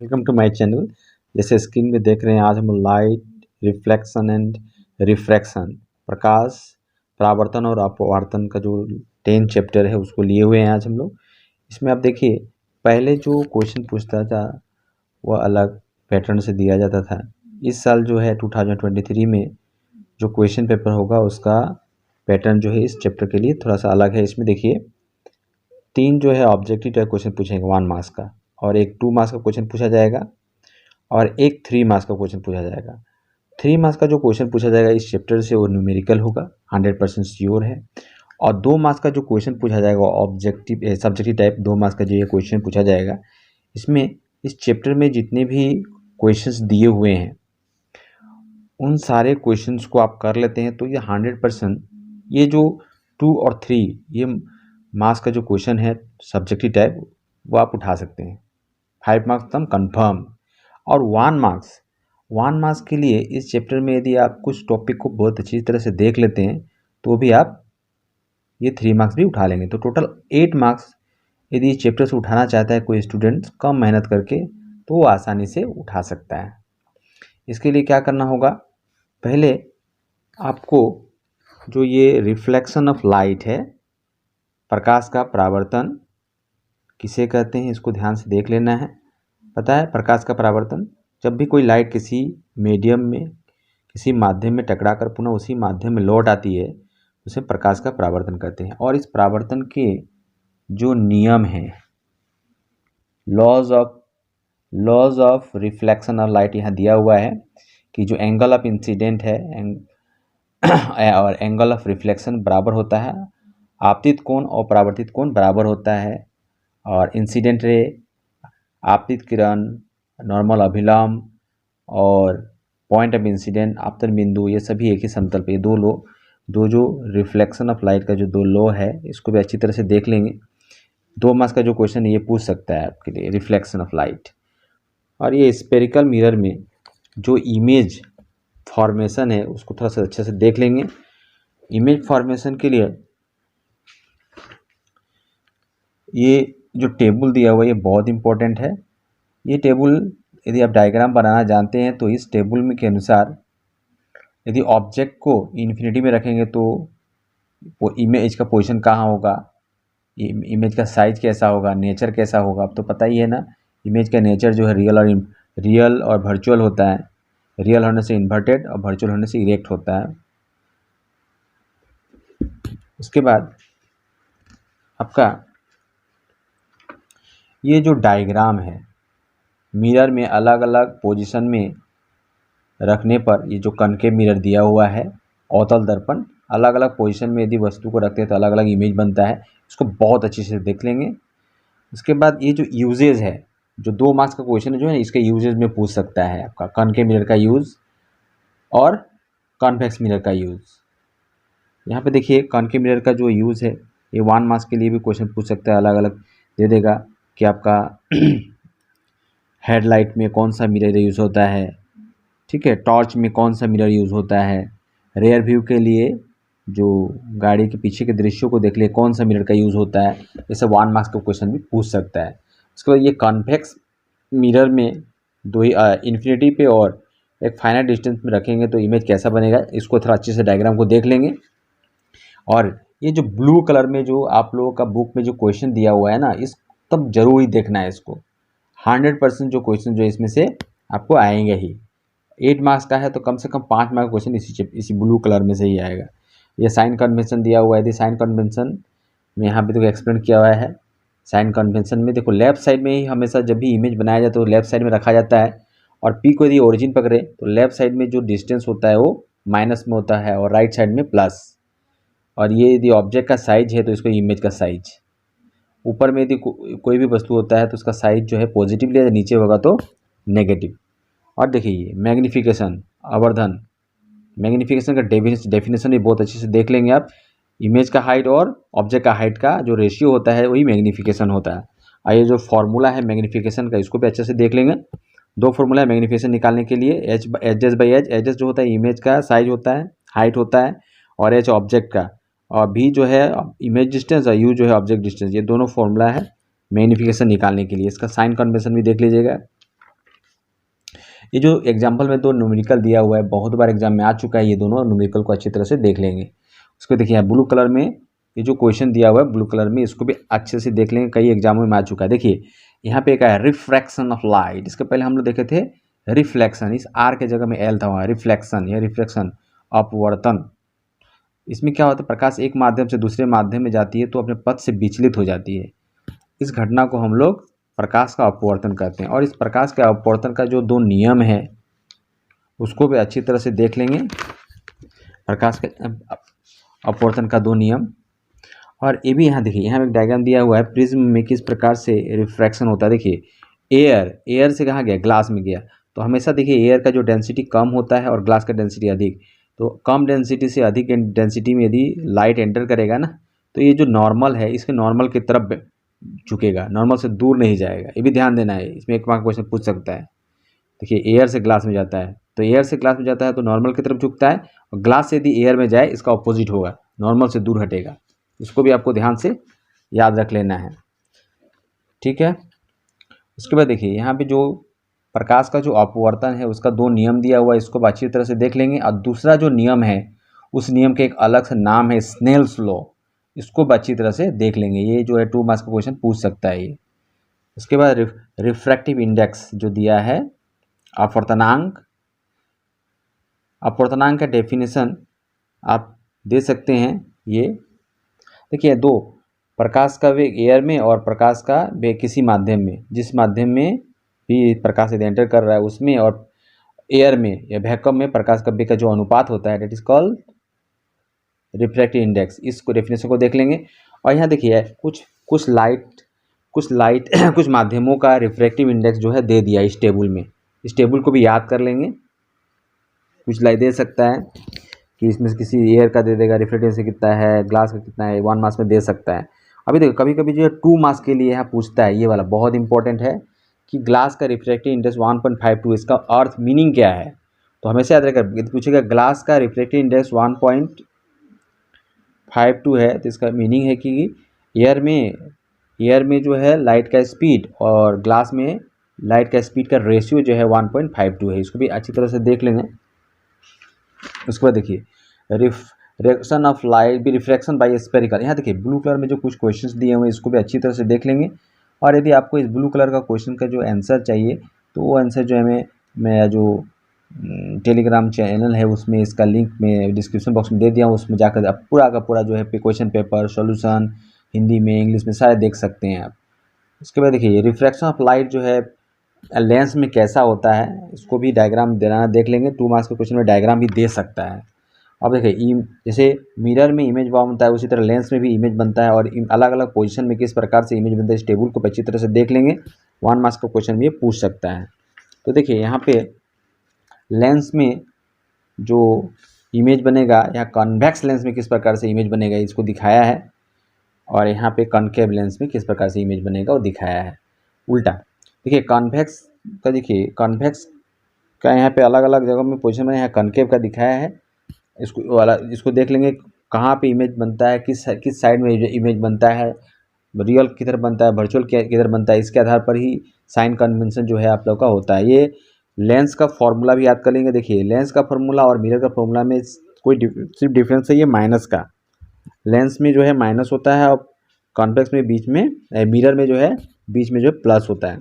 Welcome to my channel. जैसे screen में देख रहे हैं, आज हम लाइट, रिफ्लेक्शन एंड रिफ्रैक्शन, प्रकाश, परावर्तन और अपवर्तन का जो 10 चैप्टर है उसको लिए हुए हैं आज हम लोग। इसमें आप देखिए, पहले जो क्वेश्चन पूछता था वह अलग पैटर्न से दिया जाता था। इस साल जो है 2023 में जो क्वेश्चन पेपर होगा उसका पैटर्न जो है इस चैप्टर के लिए थोड़ा सा अलग है। इसमें देखिए, 3 जो है ऑब्जेक्टिव टाइप क्वेश्चन पूछेंगे 1 मार्क्स का, और एक 2 मार्क्स का क्वेश्चन पूछा जाएगा और एक 3 मार्क्स का क्वेश्चन पूछा जाएगा। 3 मार्क्स का जो क्वेश्चन पूछा जाएगा इस चैप्टर से वो न्यूमेरिकल होगा, 100% श्योर है। और 2 मार्क्स का जो क्वेश्चन पूछा जाएगा ऑब्जेक्टिव सब्जेक्टिव टाइप 2 मार्क्स का जो ये क्वेश्चन पूछा जाएगा, इसमें इस चैप्टर में जितने भी क्वेश्चंस दिए हुए हैं उन सारे क्वेश्चंस को आप कर लेते हैं तो ये 100% ये जो 2 और 3 ये मार्क्स का जो क्वेश्चन है सब्जेक्टिव टाइप वो आप उठा सकते हैं। 5 मार्क्स तम कन्फर्म। और 1 मार्क्स के लिए इस चैप्टर में यदि आप कुछ टॉपिक को बहुत अच्छी तरह से देख लेते हैं तो भी आप ये 3 मार्क्स भी उठा लेंगे। तो टोटल 8 मार्क्स यदि इस चैप्टर से उठाना चाहता है कोई स्टूडेंट कम मेहनत करके तो वो आसानी से उठा सकता है। इसके लिए क्या करना होगा, पहले आपको जो ये रिफ्लेक्शन ऑफ लाइट है, प्रकाश का परावर्तन किसे कहते हैं इसको ध्यान से देख लेना है। पता है प्रकाश का परावर्तन, जब भी कोई लाइट किसी मीडियम में किसी माध्यम में टकराकर पुनः उसी माध्यम में लौट आती है उसे प्रकाश का परावर्तन कहते हैं। और इस परावर्तन के जो नियम हैं, laws of reflection of light यहाँ दिया हुआ है कि जो एंगल ऑफ इंसिडेंट है और एंगल ऑफ रिफ्लेक्शन बराबर होता है, आपतित कोण और परावर्तित कोण बराबर होता है, और इंसिडेंट रे, आपतित किरण, नॉर्मल अभिलंब और पॉइंट ऑफ इंसिडेंट आपतन बिंदु, ये सभी एक ही समतल पे दो जो रिफ्लेक्शन ऑफ लाइट का जो 2 लॉ है इसको भी अच्छी तरह से देख लेंगे। 2 मार्क्स का जो क्वेश्चन ये पूछ सकता है आपके लिए, रिफ्लेक्शन ऑफ लाइट। और ये स्पेरिकल मिरर में जो इमेज फॉर्मेशन है उसको थोड़ा सा अच्छे से देख लेंगे। इमेज फॉर्मेशन के लिए ये जो टेबल दिया हुआ है ये बहुत इंपॉर्टेंट है। ये टेबल यदि आप डायग्राम बनाना जानते हैं तो इस टेबल में के अनुसार यदि ऑब्जेक्ट को इन्फिनिटी में रखेंगे तो वो इमेज का पोजीशन कहाँ होगा, इमेज का साइज कैसा होगा, नेचर कैसा होगा। अब तो पता ही है ना, इमेज का नेचर जो है रियल और वर्चुअल होता है। रियल होने से इन्वर्टेड और वर्चुअल होने से इरेक्ट होता है। उसके बाद आपका ये जो डायग्राम है मिरर में अलग अलग पोजीशन में रखने पर, ये जो कनकेव मिरर दिया हुआ है, अवतल दर्पण, अलग अलग पोजीशन में यदि वस्तु को रखते हैं तो अलग अलग इमेज बनता है। इसको बहुत अच्छे से देख लेंगे। उसके बाद ये जो यूजेज है, जो 2 मार्क्स का क्वेश्चन है जो है इसके यूजेज में पूछ सकता है आपका कनकेव मिरर का यूज़ और कॉन्वेक्स मिरर का यूज़। यहाँ पे देखिए कॉन्केव मिरर का जो यूज़ है ये 1 मार्क्स के लिए भी क्वेश्चन पूछ सकता है, अलग अलग दे देगा कि आपका हेडलाइट में कौन सा मिरर यूज़ होता है, ठीक है, टॉर्च में कौन सा मिरर यूज़ होता है, रेयर व्यू के लिए जो गाड़ी के पीछे के दृश्यों को देख ले कौन सा मिरर का यूज़ होता है। जैसे 1 मार्क्स का क्वेश्चन भी पूछ सकता है। उसके बाद ये कॉन्वेक्स मिरर में दो ही इन्फिनिटी पे और एक फाइनाइट डिस्टेंस में रखेंगे तो इमेज कैसा बनेगा, इसको थोड़ा अच्छे से डायग्राम को देख लेंगे। और ये जो ब्लू कलर में जो आप लोगों का बुक में जो क्वेश्चन दिया हुआ है ना, इस तब जरूर ही देखना है इसको। 100% जो क्वेश्चन जो इसमें से आपको आएंगे ही। 8 मार्क्स का है तो कम से कम 5 मार्क्स का क्वेश्चन इसी ब्लू कलर में से ही आएगा। ये साइन कन्वेंशन दिया हुआ है, यदि साइन कन्वेंशन में यहाँ पे देखो एक्सप्लेन किया हुआ है। साइन कन्वेंशन में देखो लेफ्ट साइड में ही हमेशा जब भी इमेज बनाया जाए तो लेफ्ट साइड में रखा जाता है, और पी को यदि ओरिजिन पकड़े तो लेफ्ट साइड में जो डिस्टेंस होता है वो माइनस में होता है और राइट साइड में प्लस। और ये यदि ऑब्जेक्ट का साइज है तो इसको इमेज का साइज, ऊपर में यदि कोई भी वस्तु होता है तो उसका साइज जो है पॉजिटिव लिया, नीचे होगा तो नेगेटिव। और देखिए ये मैग्नीफिकेशन, आवर्धन, मैग्नीफिकेशन का डेफिनेशन भी बहुत अच्छे से देख लेंगे आप। इमेज का हाइट और ऑब्जेक्ट का हाइट का जो रेशियो होता है वही मैग्नीफिकेशन होता है। और ये जो फॉर्मूला है मैग्नीफिकेशन का इसको भी अच्छे से देख लेंगे। 2 फॉर्मूला है मैग्नीफिकेशन निकालने के लिए, एच बाई एच जो होता है इमेज का साइज होता है, हाइट होता है, और एच ऑब्जेक्ट का, और भी जो है इमेज डिस्टेंस और यू जो है ऑब्जेक्ट डिस्टेंस। ये दोनों फॉर्मूला है मैग्नीफिकेशन निकालने के लिए। इसका साइन कन्वेंशन भी देख लीजिएगा। ये जो एग्जाम्पल में दो न्यूमेरिकल दिया हुआ है, बहुत बार एग्जाम में आ चुका है, ये दोनों न्यूमेरिकल को अच्छी तरह से देख लेंगे। उसको देखिए यहाँ ब्लू कलर में ये जो क्वेश्चन दिया हुआ है ब्लू कलर में, इसको भी अच्छे से देख लेंगे, कई एग्जामों में आ चुका है। देखिए यहाँ पे एक है रिफ्रैक्शन ऑफ लाइट, इसके पहले हम लोग देखे थे रिफ्लेक्शन, इस आर के जगह में एल था वहाँ, रिफ्लेक्शन या रिफ्लेक्शन अपवर्तन। इसमें क्या होता है, प्रकाश एक माध्यम से दूसरे माध्यम में जाती है तो अपने पथ से विचलित हो जाती है। इस घटना को हम लोग प्रकाश का अपवर्तन कहते हैं। और इस प्रकाश के अपवर्तन का जो दो नियम है उसको भी अच्छी तरह से देख लेंगे, प्रकाश के अपवर्तन का दो नियम। और ये भी यहाँ देखिए, यहाँ एक डायग्राम दिया हुआ है प्रिज्म में किस प्रकार से रिफ्रैक्शन होता है। देखिए एयर से कहाँ गया, ग्लास में गया, तो हमेशा देखिए एयर का जो डेंसिटी कम होता है और ग्लास का डेंसिटी अधिक, तो कम डेंसिटी से अधिक डेंसिटी में यदि लाइट एंटर करेगा ना, तो ये जो नॉर्मल है इसके नॉर्मल की तरफ झुकेगा, नॉर्मल से दूर नहीं जाएगा। ये भी ध्यान देना है, इसमें एक मार्क क्वेश्चन पूछ सकता है। देखिए एयर से ग्लास में जाता है, तो एयर से ग्लास में जाता है तो नॉर्मल की तरफ झुकता है, और ग्लास से यदि एयर में जाए इसका ऑपोजिट होगा, नॉर्मल से दूर हटेगा। इसको भी आपको ध्यान से याद रख लेना है, ठीक है। उसके बाद देखिए यहाँ पे जो प्रकाश का जो अपवर्तन है उसका दो नियम दिया हुआ है, इसको अच्छी तरह से देख लेंगे। और दूसरा जो नियम है उस नियम के एक अलग से नाम है स्नेल्स लॉ, इसको अच्छी तरह से देख लेंगे। ये जो है 2 मार्क्स का क्वेश्चन पूछ सकता है ये। उसके बाद रिफ्रैक्टिव इंडेक्स जो दिया है, अपवर्तनांक, अपवर्तनांक का डेफिनेशन आप दे सकते हैं। ये देखिए दो, प्रकाश का वेग एयर में और प्रकाश का वेग किसी माध्यम में, जिस माध्यम में भी प्रकाश यदि एंटर कर रहा है उसमें, और एयर में या वैक्यूम में प्रकाश का वेग का जो अनुपात होता है, that is called refractive index. इसको डेफिनेशन को देख लेंगे। और यहाँ देखिए कुछ लाइट कुछ माध्यमों का रिफ्रैक्टिव इंडेक्स जो है दे दिया इस टेबल में, इस टेबल को भी याद कर लेंगे। कुछ लाइट दे सकता है कि इसमें किसी एयर का दे देगा रिफ्रैक्टिव से कितना है, ग्लास का कितना है, 1 मार्क्स में दे सकता है। अभी देखो कभी कभी जो है 2 मार्क्स के लिए यहाँ पूछता है, ये वाला बहुत इंपॉर्टेंट है कि ग्लास का रिफ्रैक्टिव इंडेक्स 1.52, इसका अर्थ मीनिंग क्या है, तो हमेशा याद रखेगा। पूछेगा ग्लास का रिफ्रैक्टिव इंडेक्स 1.52 है, तो इसका मीनिंग है कि एयर में जो है लाइट का स्पीड और ग्लास में लाइट का स्पीड का रेशियो जो है 1.52 है। इसको भी अच्छी तरह से देख लेंगे। उसके बाद देखिए रिफ्रैक्शन ऑफ लाइट भी रिफ्रैक्शन बाय स्फेरिकल, यहाँ देखिए ब्लू कलर में जो कुछ क्वेश्चंस दिए हुए हैं इसको भी अच्छी तरह से देख लेंगे। और यदि आपको इस ब्लू कलर का क्वेश्चन का जो आंसर चाहिए तो वो आंसर जो है मैं जो टेलीग्राम चैनल है उसमें इसका लिंक में डिस्क्रिप्शन बॉक्स में दे दिया हूँ, उसमें जाकर आप पूरा का पूरा जो है क्वेश्चन पेपर सॉल्यूशन हिंदी में इंग्लिश में सारे देख सकते हैं आप। उसके बाद देखिए रिफ्रैक्शन ऑफ लाइट जो है लेंस में कैसा होता है, इसको भी डायग्राम देना देख लेंगे। 2 मार्क्स के क्वेश्चन में डायग्राम भी दे सकता है। अब देखिए जैसे मिरर में इमेज बनता है उसी तरह लेंस में भी इमेज बनता है, और अलग अलग पोजीशन में किस प्रकार से इमेज बनता है इस टेबल को अच्छी तरह से देख लेंगे। 1 मार्क्स का क्वेश्चन भी ये पूछ सकता है। तो देखिए यहाँ पे लेंस में जो इमेज बनेगा, यहाँ कॉन्वेक्स लेंस में किस प्रकार से इमेज बनेगा इसको दिखाया है, और यहाँ पे कॉनकेव लेंस में किस प्रकार से इमेज बनेगा वो दिखाया है उल्टा। देखिए कॉन्वेक्स का यहाँ पे अलग अलग जगह में पोजीशन में यहाँ कॉनकेव का दिखाया है, इसको देख लेंगे कहाँ पे इमेज बनता है, किस साइड में इमेज बनता है, रियल किधर बनता है, वर्चुअल किधर बनता है, इसके आधार पर ही साइन कन्वेंशन जो है आप लोग का होता है। ये लेंस का फॉर्मूला भी याद कर लेंगे। देखिए लेंस का फॉर्मूला और मिरर का फॉर्मूला में कोई सिर्फ डिफरेंस है ये माइनस का, लेंस में जो है माइनस होता है और कॉन्वेक्स में बीच में, मिरर में जो है बीच में जो है प्लस होता है।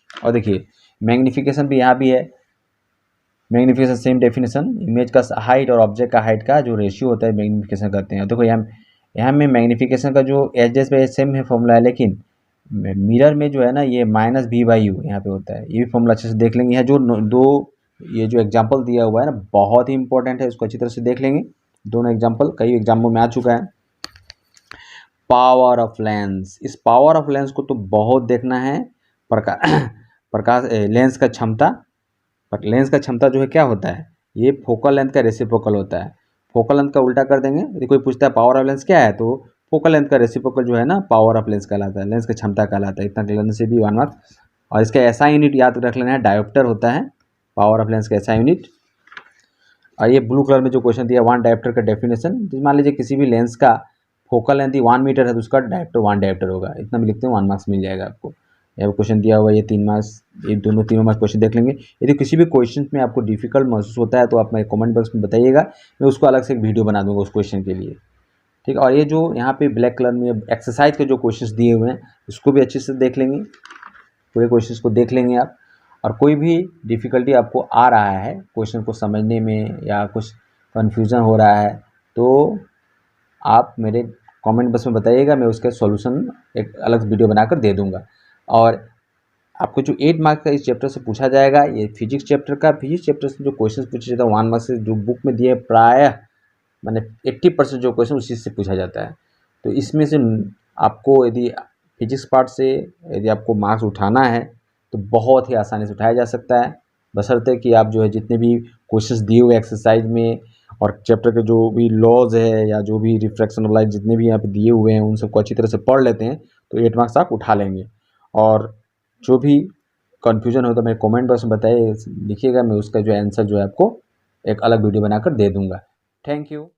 और देखिए मैग्नीफिकेशन भी यहाँ भी है, मैग्नीफिकेशन सेम डेफिनेशन, इमेज का हाइट और ऑब्जेक्ट का हाइट का जो रेशियो होता है मैग्नीफिकेशन करते हैं। देखो यहाँ में मैग्नीफिकेशन का जो एच डेस बाई सेम है फॉर्मूला है, लेकिन मिरर में जो है ना ये -b/u यहाँ पे होता है। ये भी फॉर्मूला अच्छे से देख लेंगे। यहाँ जो ये जो एग्जाम्पल दिया हुआ है ना बहुत ही इंपॉर्टेंट है, इसको अच्छी तरह से देख लेंगे। दोनों एग्जाम्पल कई एग्जाम्पल में आ चुका है। पावर ऑफ लेंस, इस पावर ऑफ लेंस को तो बहुत देखना है। प्रकाश लेंस का क्षमता, लेंस का क्षमता जो है क्या होता है, ये फोकल लेंथ का रेसिप्रोकल होता है। फोकल लेंथ का उल्टा कर देंगे। यदि कोई पूछता है पावर ऑफ लेंस क्या है, तो फोकल लेंथ का रेसिप्रोकल जो है ना पावर ऑफ लेंस कहलाता है, लेंस का क्षमता कहलाता है। इतना करने से भी 1 मार्क्स। और इसका ऐसा यूनिट याद रख लेना है, डायोप्टर होता है पावर ऑफ लेंस का ऐसा यूनिट। और ये ब्लू कलर में जो क्वेश्चन दिया 1 डायोप्टर का डेफिनेशन, मान लीजिए किसी भी लेंस का फोकल लेंथ 1 मीटर है तो उसका डायोप्टर 1 डायोप्टर होगा। इतना भी लिखते हैं 1 मार्क्स मिल जाएगा आपको। यहाँ क्वेश्चन दिया हुआ है, ये 3 मार्क्स, ये दोनों तीनों मार्क्स क्वेश्चन देख लेंगे। यदि किसी भी क्वेश्चन में आपको डिफिकल्ट महसूस होता है तो आप मेरे कमेंट बॉक्स में बताइएगा, मैं उसको अलग से एक वीडियो बना दूंगा उस क्वेश्चन के लिए, ठीक है। और ये जो यहाँ पे ब्लैक कलर में एक्सरसाइज के जो क्वेश्चंस दिए हुए हैं उसको भी अच्छे से देख लेंगे, पूरे क्वेश्चंस को देख लेंगे आप। और कोई भी डिफ़िकल्टी आपको आ रहा है क्वेश्चन को समझने में या कुछ कन्फ्यूज़न हो रहा है तो आप मेरे कमेंट बॉक्स में बताइएगा, मैं उसका सॉल्यूशन एक अलग वीडियो बनाकर दे दूँगा। और आपको जो 8 मार्क्स का इस चैप्टर से पूछा जाएगा, ये फिजिक्स चैप्टर का, फिजिक्स चैप्टर से जो क्वेश्चन पूछे जाते हैं 1 मार्क्स से जो बुक में दिए प्रायः मैंने 80% जो क्वेश्चन उसी से पूछा जाता है। तो इसमें से आपको यदि फिजिक्स पार्ट से यदि आपको मार्क्स उठाना है तो बहुत ही आसानी से उठाया जा सकता है, बशर्ते कि आप जो है जितने भी क्वेश्चंस दिए हुए एक्सरसाइज में और चैप्टर के जो भी लॉज है या जो भी रिफ्रैक्शन ऑफ लाइट जितने भी यहाँ पे दिए हुए हैं उन सबको अच्छी तरह से पढ़ लेते हैं तो 8 मार्क्स आप उठा लेंगे। और जो भी कन्फ्यूजन हो तो मेरे कमेंट बॉक्स में बताइए, लिखिएगा, मैं उसका जो आंसर जो है आपको एक अलग वीडियो बनाकर दे दूँगा। Thank you.